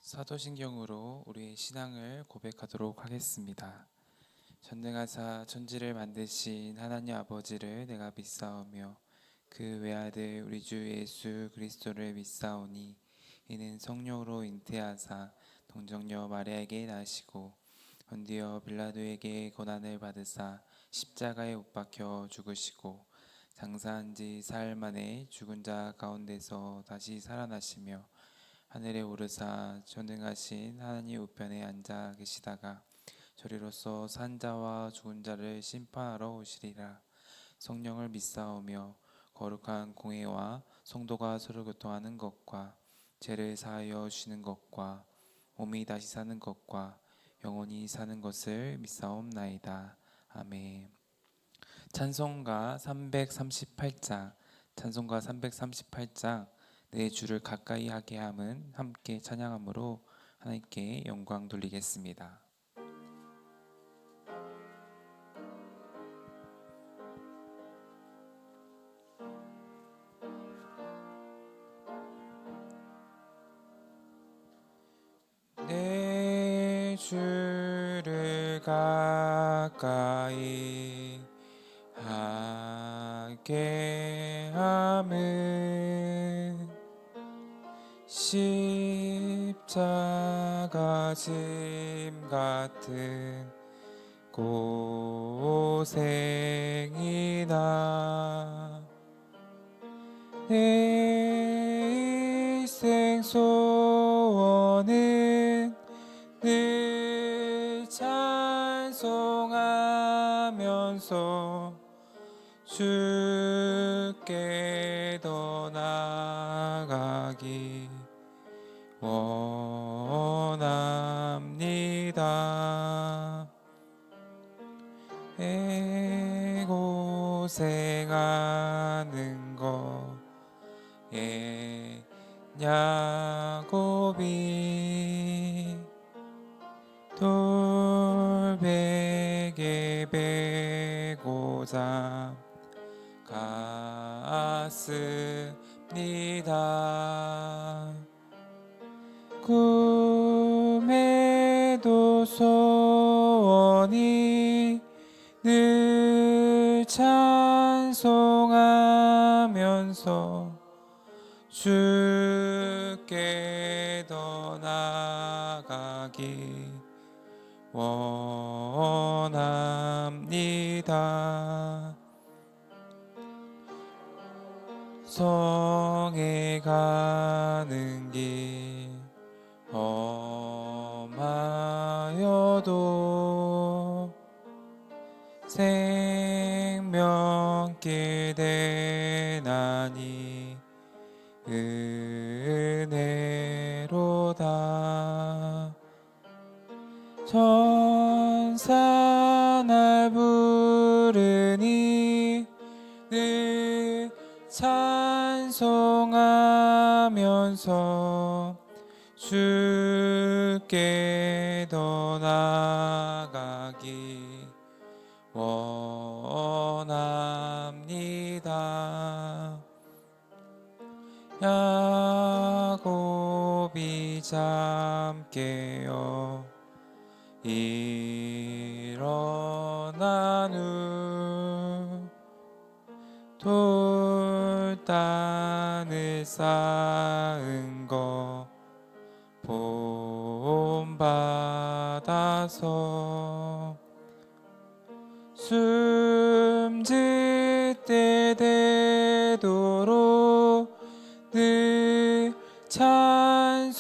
사도신경으로 우리의 신앙을 고백하도록 하겠습니다. 전능하사 천지를 만드신 하나님 아버지를 내가 믿사오며 그 외아들 우리 주 예수 그리스도를 믿사오니 이는 성령으로 잉태하사 동정녀 마리아에게 나시고 본디오 빌라도에게 고난을 받으사 십자가에 못 박혀 죽으시고 장사한 지 사흘 만에 죽은 자 가운데서 다시 살아나시며 하늘에 오르사 전능하신 하나님 우편에 앉아 계시다가 저리로서 산 자와 죽은 자를 심판하러 오시리라. 성령을 믿사오며 거룩한 공회와 성도가 서로 교통하는 것과 죄를 사하여 주시는 것과 몸이 다시 사는 것과 영원히 사는 것을 믿사옵나이다. 아멘. 찬송가 338장 찬송가 338장 내 주를 가까이 하게 함은 함께 찬양함으로 하나님께 영광 돌리겠습니다. 내 주를 가까이 하게 함은 십자가 짐 같은 고생이나 내 일생 소원은 늘 찬송하면서 주께 더 나아가기 원합니다. 애고생하는 거에 야곱이 돌베개 베고자 갔습니다. 꿈에도 소원이 늘 찬송하면서 주께 더 나아가기 원합니다. 성에 가는 길 험하여도 생명길 대나니 은혜로다. 천사 날 부르니 늘 찬송하면서 주께 더 나아가기 원합니다. 야곱이 잠 깨어 일어난 후 돌단을 쌓은 거 본받아서 숨질 때 되도록 늘 찬송하면서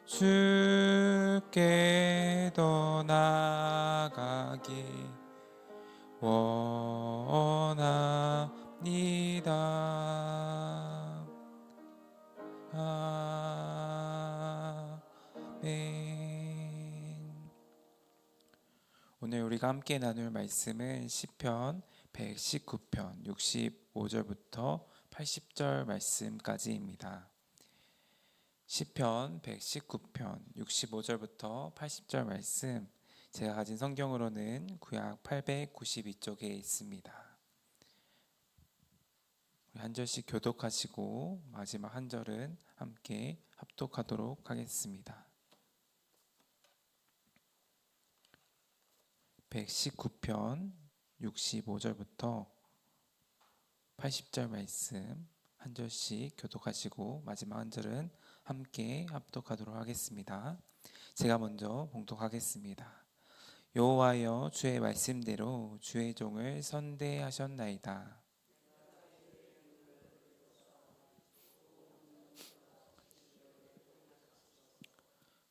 주께 더 나아가기 원합니다. 아멘. 오늘 우리가 함께 나눌 말씀은 시편 119편 65절부터 80절 말씀까지입니다. 시편 119편 65절부터 80절 말씀, 제가 가진 성경으로는 구약 892쪽에 있습니다. 한 절씩 교독하시고 마지막 한 절은 함께 합독하도록 하겠습니다. 119편 65절부터 80절 말씀 한 절씩 교독하시고 마지막 한 절은 함께 합독하도록 하겠습니다. 제가 먼저 봉독하겠습니다. 여호와여, 주의 말씀대로 주의 종을 선대하셨나이다.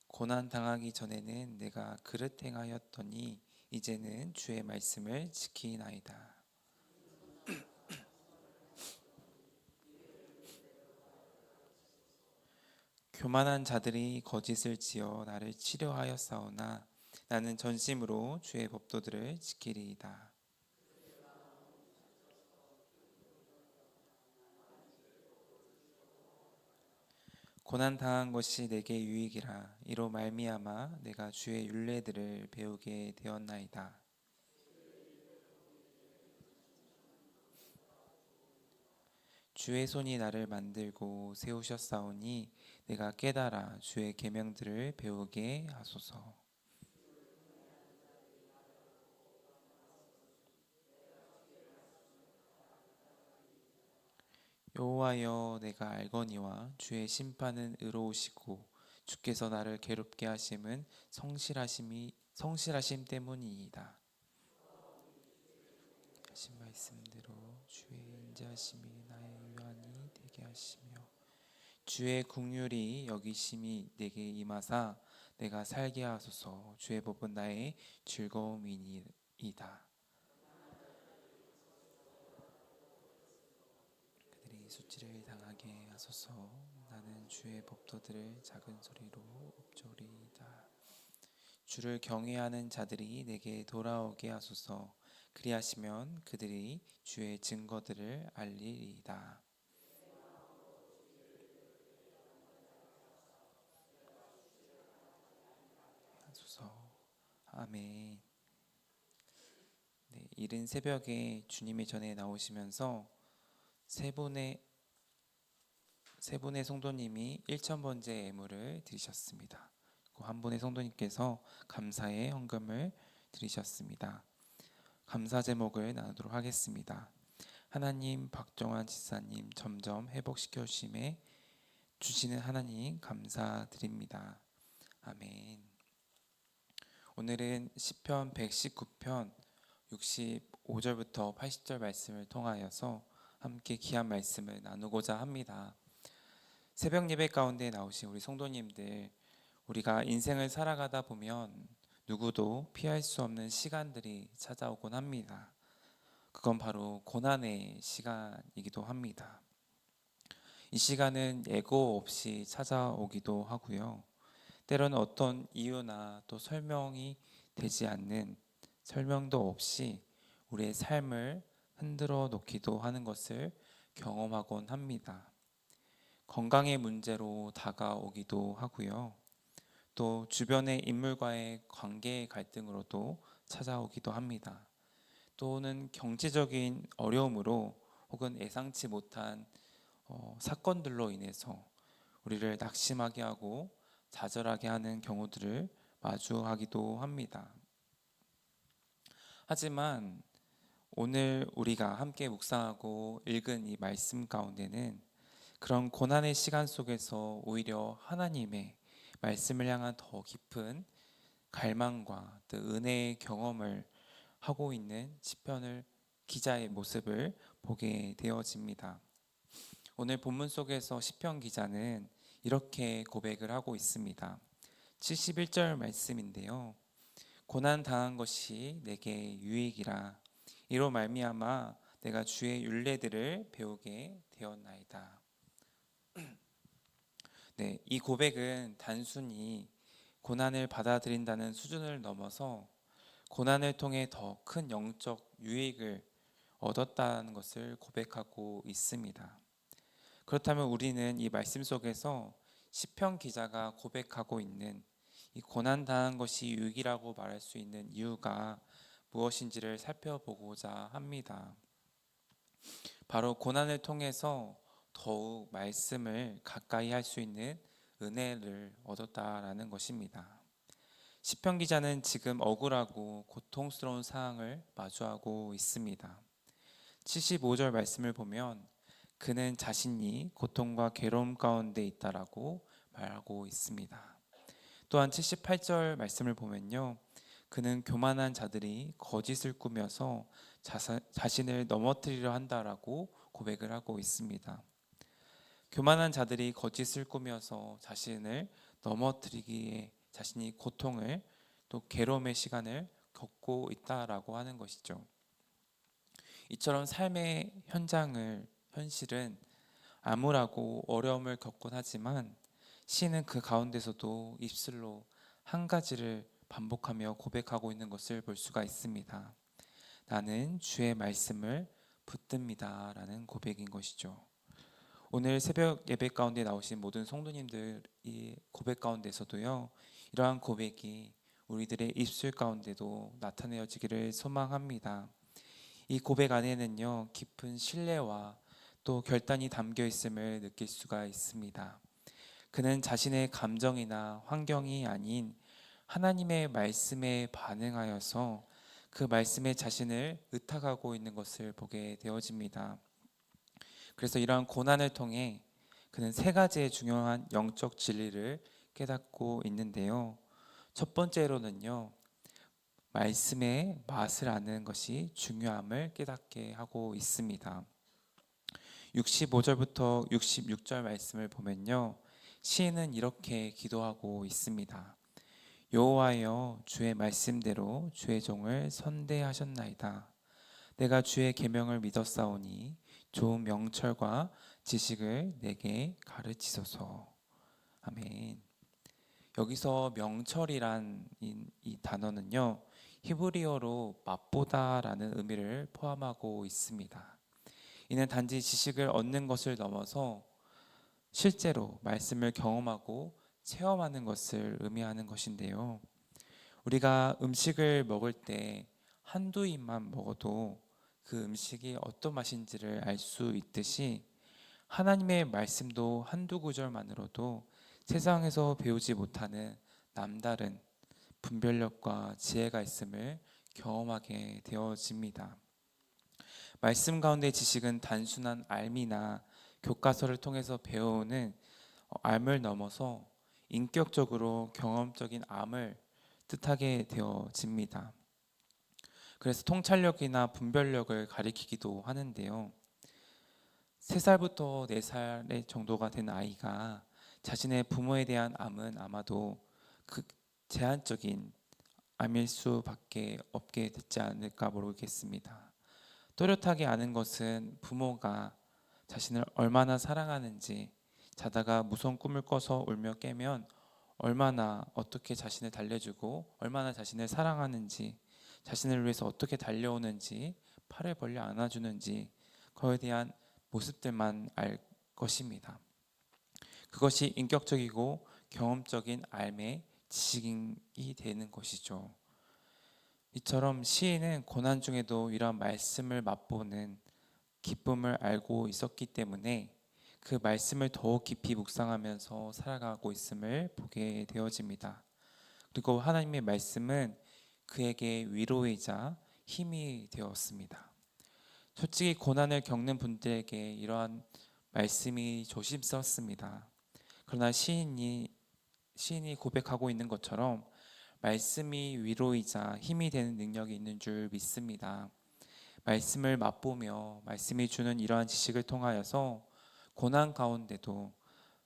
고난 당하기 전에는 내가 그릇 행하였더니 이제는 주의 말씀을 지키나이다. 교만한 자들이 거짓을 지어 나를 치려하였사오나 나는 전심으로 주의 법도들을 지키리이다. 고난 당한 것이 내게 유익이라. 이로 말미암아 내가 주의 율례들을 배우게 되었나이다. 주의 손이 나를 만들고 세우셨사오니 내가 깨달아 주의 계명들을 배우게 하소서. 여호와여, 내가 알거니와 주의 심판은 의로우시고 주께서 나를 괴롭게 하심은 성실하심 때문이이다. 하신 말씀대로 주의 인자하심이 나의 유한이 되게 하시며 주의 긍휼이 여기심이 내게 임하사 내가 살게 하소서. 주의 법은 나의 즐거움이니이다. 그들이 수치를 당하게 하소서. 나는 주의 법도들을 작은 소리로 읊조리이다. 주를 경외하는 자들이 내게 돌아오게 하소서. 그리하시면 그들이 주의 증거들을 알리리이다. 하소서. 아멘. 네, 이른 새벽에 주님의 전에 나오시면서 세 분의 성도님이 1,000번째 예물을 드리셨습니다. 한 분의 성도님께서 감사의 헌금을 드리셨습니다. 감사 제목을 나누도록 하겠습니다. 하나님, 박정환 지사님 점점 회복시켜 주시는 하나님 감사드립니다. 아멘. 오늘은 시편 119편 65절부터 80절 말씀을 통하여서 함께 귀한 말씀을 나누고자 합니다. 새벽 예배 가운데 나오신 우리 성도님들, 우리가 인생을 살아가다 보면 누구도 피할 수 없는 시간들이 찾아오곤 합니다. 그건 바로 고난의 시간이기도 합니다. 이 시간은 예고 없이 찾아오기도 하고요. 때로는 어떤 이유나 또 설명이 되지 않는, 설명도 없이 우리의 삶을 흔들어 놓기도 하는 것을 경험하곤 합니다. 건강의 문제로 다가오기도 하고요. 또 주변의 인물과의 관계 갈등으로도 찾아오기도 합니다. 또는 경제적인 어려움으로 혹은 예상치 못한 사건들로 인해서 우리를 낙심하게 하고 좌절하게 하는 경우들을 마주하기도 합니다. 하지만 오늘 우리가 함께 묵상하고 읽은 이 말씀 가운데는 그런 고난의 시간 속에서 오히려 하나님의 말씀을 향한 더 깊은 갈망과 또 은혜의 경험을 하고 있는 시편을 기자의 모습을 보게 되어집니다. 오늘 본문 속에서 시편 기자는 이렇게 고백을 하고 있습니다. 71절 말씀인데요. 고난 당한 것이 내게 유익이라. 이로 말미암아 내가 주의 율례들을 배우게 되었나이다. 네, 이 고백은 단순히 고난을 받아들인다는 수준을 넘어서 고난을 통해 더 큰 영적 유익을 얻었다는 것을 고백하고 있습니다. 그렇다면 우리는 이 말씀 속에서 시편 기자가 고백하고 있는 이 고난 당한 것이 유익이라고 말할 수 있는 이유가 무엇인지를 살펴보고자 합니다. 바로 고난을 통해서 더욱 말씀을 가까이 할 수 있는 은혜를 얻었다라는 것입니다. 시편 기자는 지금 억울하고 고통스러운 상황을 마주하고 있습니다. 75절 말씀을 보면 그는 자신이 고통과 괴로움 가운데 있다라고 말하고 있습니다. 또한 78절 말씀을 보면요. 그는 교만한 자들이 거짓을 꾸며서 자신을 넘어뜨리려 한다라고 고백을 하고 있습니다. 교만한 자들이 거짓을 꾸며서 자신을 넘어뜨리기에 자신이 고통을 또 괴로움의 시간을 겪고 있다라고 하는 것이죠. 이처럼 삶의 현실은 암울하고 어려움을 겪곤 하지만 시인은 그 가운데서도 입술로 한 가지를 반복하며 고백하고 있는 것을 볼 수가 있습니다. 나는 주의 말씀을 붙듭니다 라는 고백인 것이죠. 오늘 새벽 예배 가운데 나오신 모든 성도님들이 고백 가운데서도요, 이러한 고백이 우리들의 입술 가운데도 나타내어지기를 소망합니다. 이 고백 안에는요, 깊은 신뢰와 또 결단이 담겨 있음을 느낄 수가 있습니다. 그는 자신의 감정이나 환경이 아닌 하나님의 말씀에 반응하여서 그 말씀에 자신을 의탁하고 있는 것을 보게 되어집니다. 그래서 이러한 고난을 통해 그는 세 가지의 중요한 영적 진리를 깨닫고 있는데요. 첫 번째로는요, 말씀의 맛을 아는 것이 중요함을 깨닫게 하고 있습니다. 65절부터 66절 말씀을 보면요, 시인은 이렇게 기도하고 있습니다. 여호와여, 주의 말씀대로 주의 종을 선대하셨나이다. 내가 주의 계명을 믿었사오니 좋은 명철과 지식을 내게 가르치소서. 아멘. 여기서 명철이란 이 단어는요, 히브리어로 맛보다라는 의미를 포함하고 있습니다. 이는 단지 지식을 얻는 것을 넘어서 실제로 말씀을 경험하고 체험하는 것을 의미하는 것인데요. 우리가 음식을 먹을 때 한두 입만 먹어도 그 음식이 어떤 맛인지를 알 수 있듯이 하나님의 말씀도 한두 구절만으로도 세상에서 배우지 못하는 남다른 분별력과 지혜가 있음을 경험하게 되어집니다. 말씀 가운데 지식은 단순한 알미나 교과서를 통해서 배우는 암을 넘어서 인격적으로 경험적인 암을 뜻하게 되어집니다. 그래서 통찰력이나 분별력을 가리키기도 하는데요. 3살부터 4살 정도가 된 아이가 자신의 부모에 대한 암은 아마도 그 제한적인 암일 수밖에 없게 되지 않을까 모르겠습니다. 또렷하게 아는 것은 부모가 자신을 얼마나 사랑하는지, 자다가 무서운 꿈을 꿔서 울며 깨면 얼마나 어떻게 자신을 달래주고 얼마나 자신을 사랑하는지, 자신을 위해서 어떻게 달려오는지, 팔을 벌려 안아주는지, 그거에 대한 모습들만 알 것입니다. 그것이 인격적이고 경험적인 삶의 지식이 되는 것이죠. 이처럼 시인은 고난 중에도 이러한 말씀을 맛보는 기쁨을 알고 있었기 때문에 그 말씀을 더욱 깊이 묵상하면서 살아가고 있음을 보게 되어집니다. 그리고 하나님의 말씀은 그에게 위로이자 힘이 되었습니다. 솔직히 고난을 겪는 분들에게 이러한 말씀이 조심스럽습니다. 그러나 시인이 고백하고 있는 것처럼 말씀이 위로이자 힘이 되는 능력이 있는 줄 믿습니다. 말씀을 맛보며 말씀이 주는 이러한 지식을 통하여서 고난 가운데도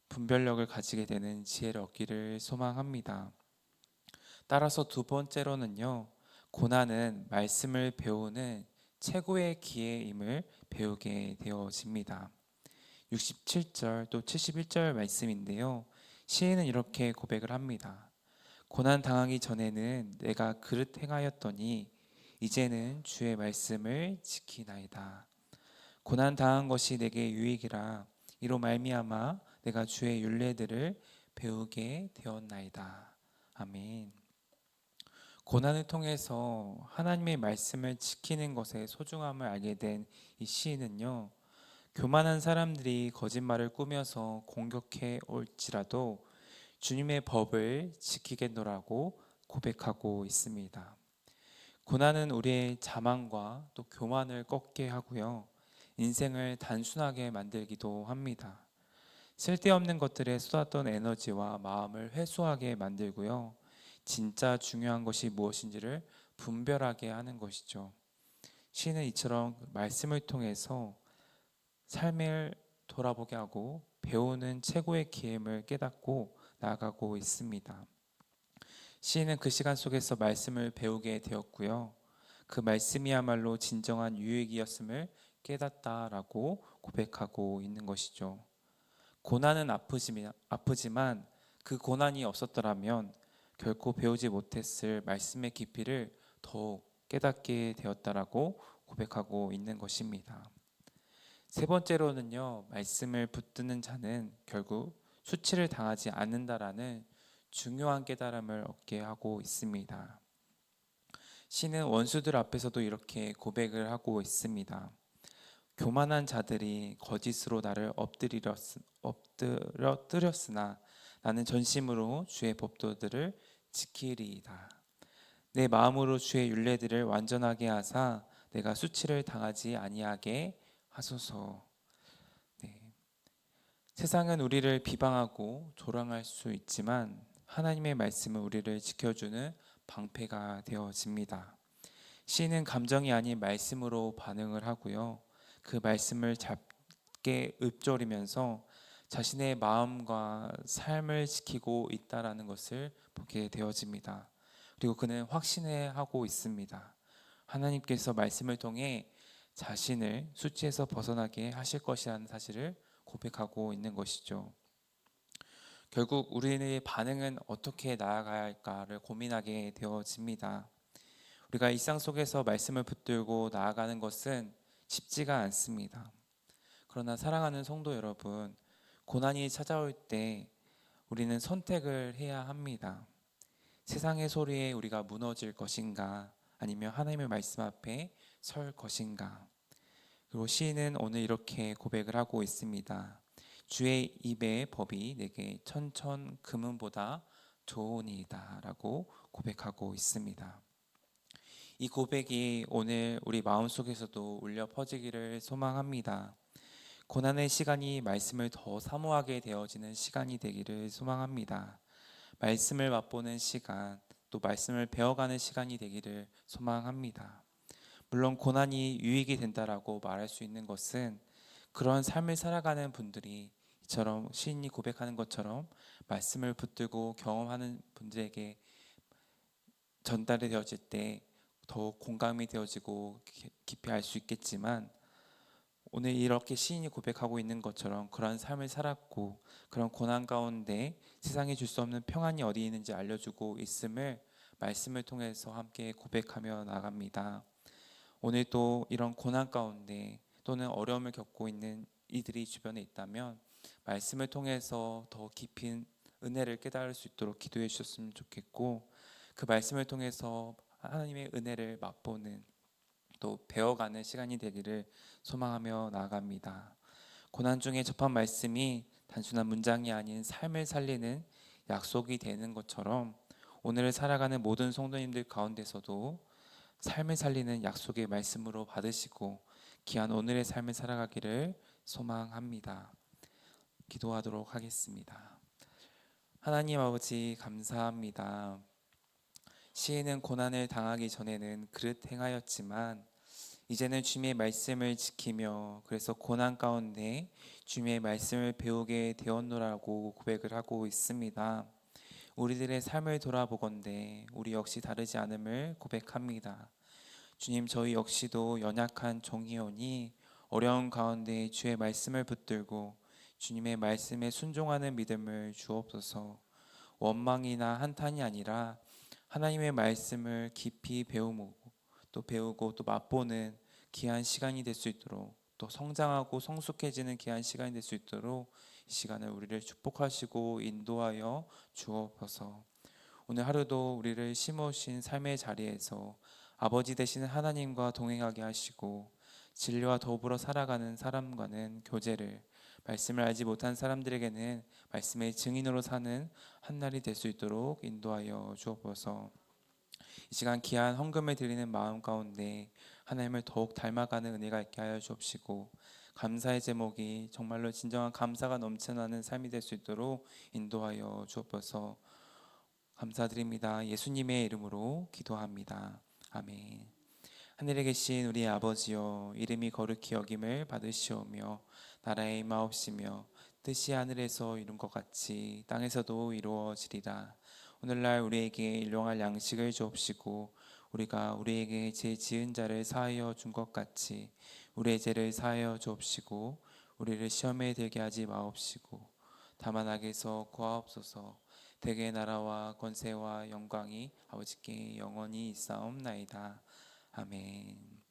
분별력을 가지게 되는 지혜를 얻기를 소망합니다. 따라서 두 번째로는요, 고난은 말씀을 배우는 최고의 기회임을 배우게 되어집니다. 67절 또 71절 말씀인데요, 시인은 이렇게 고백을 합니다. 고난 당하기 전에는 내가 그릇 행하였더니 이제는 주의 말씀을 지키나이다. 고난 당한 것이 내게 유익이라 이로 말미암아 내가 주의 율례들을 배우게 되었나이다. 아멘. 고난을 통해서 하나님의 말씀을 지키는 것의 소중함을 알게 된 이 시인은요, 교만한 사람들이 거짓말을 꾸며서 공격해 올지라도 주님의 법을 지키겠노라고 고백하고 있습니다. 고난은 우리의 자만과 또 교만을 꺾게 하고요. 인생을 단순하게 만들기도 합니다. 쓸데없는 것들에 쏟았던 에너지와 마음을 회수하게 만들고요. 진짜 중요한 것이 무엇인지를 분별하게 하는 것이죠. 시는 이처럼 말씀을 통해서 삶을 돌아보게 하고 배우는 최고의 기회임을 깨닫고 나아가고 있습니다. 시인은 그 시간 속에서 말씀을 배우게 되었고요. 그 말씀이야말로 진정한 유익이었음을 깨닫다라고 고백하고 있는 것이죠. 고난은 아프지만 그 고난이 없었더라면 결코 배우지 못했을 말씀의 깊이를 더욱 깨닫게 되었다라고 고백하고 있는 것입니다. 세 번째로는요, 말씀을 붙드는 자는 결국 수치를 당하지 않는다라는 중요한 깨달음을 얻게 하고 있습니다. 시는 원수들 앞에서도 이렇게 고백을 하고 있습니다. 교만한 자들이 거짓으로 나를 엎드렸으나 나는 전심으로 주의 법도들을 지키리이다. 내 마음으로 주의 율례들을 완전하게 하사 내가 수치를 당하지 아니하게 하소서. 네. 세상은 우리를 비방하고 조롱할 수 있지만 하나님의 말씀은 우리를 지켜주는 방패가 되어집니다. 시인은 감정이 아닌 말씀으로 반응을 하고요. 그 말씀을 잡게 읊조리면서 자신의 마음과 삶을 지키고 있다라는 것을 보게 되어집니다. 그리고 그는 확신하고 있습니다. 하나님께서 말씀을 통해 자신을 수치에서 벗어나게 하실 것이라는 사실을 고백하고 있는 것이죠. 결국 우리의 반응은 어떻게 나아가야 할까를 고민하게 되어집니다. 우리가 일상 속에서 말씀을 붙들고 나아가는 것은 쉽지가 않습니다. 그러나 사랑하는 성도 여러분, 고난이 찾아올 때 우리는 선택을 해야 합니다. 세상의 소리에 우리가 무너질 것인가, 아니면 하나님의 말씀 앞에 설 것인가. 그리고 시인은 오늘 이렇게 고백을 하고 있습니다. 주의 입의 법이 내게 천천 금은보다 좋으니이다 라고 고백하고 있습니다. 이 고백이 오늘 우리 마음속에서도 울려 퍼지기를 소망합니다. 고난의 시간이 말씀을 더 사모하게 되어지는 시간이 되기를 소망합니다. 말씀을 맛보는 시간, 또 말씀을 배워가는 시간이 되기를 소망합니다. 물론 고난이 유익이 된다라고 말할 수 있는 것은 그런 삶을 살아가는 분들이 이처럼 시인이 고백하는 것처럼 말씀을 붙들고 경험하는 분들에게 전달이 되어질 때 더욱 공감이 되어지고 깊이 알 수 있겠지만, 오늘 이렇게 시인이 고백하고 있는 것처럼 그런 삶을 살았고 그런 고난 가운데 세상이 줄 수 없는 평안이 어디 있는지 알려주고 있음을 말씀을 통해서 함께 고백하며 나갑니다. 오늘 또 이런 고난 가운데 또는 어려움을 겪고 있는 이들이 주변에 있다면 말씀을 통해서 더 깊은 은혜를 깨달을 수 있도록 기도해 주셨으면 좋겠고, 그 말씀을 통해서 하나님의 은혜를 맛보는 또 배워가는 시간이 되기를 소망하며 나아갑니다. 고난 중에 접한 말씀이 단순한 문장이 아닌 삶을 살리는 약속이 되는 것처럼 오늘을 살아가는 모든 성도님들 가운데서도 삶을 살리는 약속의 말씀으로 받으시고 귀한 오늘의 삶을 살아가기를 소망합니다. 기도하도록 하겠습니다. 하나님 아버지, 감사합니다. 시인은 고난을 당하기 전에는 그릇 행하였지만 이제는 주님의 말씀을 지키며 그래서 고난 가운데 주님의 말씀을 배우게 되었노라고 고백을 하고 있습니다. 우리들의 삶을 돌아보건대 우리 역시 다르지 않음을 고백합니다. 주님, 저희 역시도 연약한 종이오니 어려운 가운데 주의 말씀을 붙들고 주님의 말씀에 순종하는 믿음을 주옵소서. 원망이나 한탄이 아니라 하나님의 말씀을 깊이 배우고 또 맛보는 귀한 시간이 될 수 있도록, 또 성장하고 성숙해지는 귀한 시간이 될 수 있도록 이 시간을 우리를 축복하시고 인도하여 주옵소서. 오늘 하루도 우리를 심으신 삶의 자리에서 아버지 되시는 하나님과 동행하게 하시고 진리와 더불어 살아가는 사람과는 교제를, 말씀을 알지 못한 사람들에게는 말씀의 증인으로 사는 한 날이 될 수 있도록 인도하여 주옵소서. 이 시간 귀한 헌금을 드리는 마음 가운데 하나님을 더욱 닮아가는 은혜가 있게 하여 주옵시고, 감사의 제목이 정말로 진정한 감사가 넘쳐나는 삶이 될 수 있도록 인도하여 주옵소서. 감사드립니다. 예수님의 이름으로 기도합니다. 아멘. 하늘에 계신 우리 아버지여, 이름이 거룩히 여김을 받으시오며 나라의 임하옵시며 뜻이 하늘에서 이룬 것 같이 땅에서도 이루어지리라. 오늘날 우리에게 일용할 양식을 주옵시고, 우리가 우리에게 죄 지은 자를 사하여 준 것 같이 우리의 죄를 사하여 주옵시고, 우리를 시험에 들게 하지 마옵시고 다만 악에서 구하옵소서. 대개 나라와 권세와 영광이 아버지께 영원히 있사옵나이다. 아멘.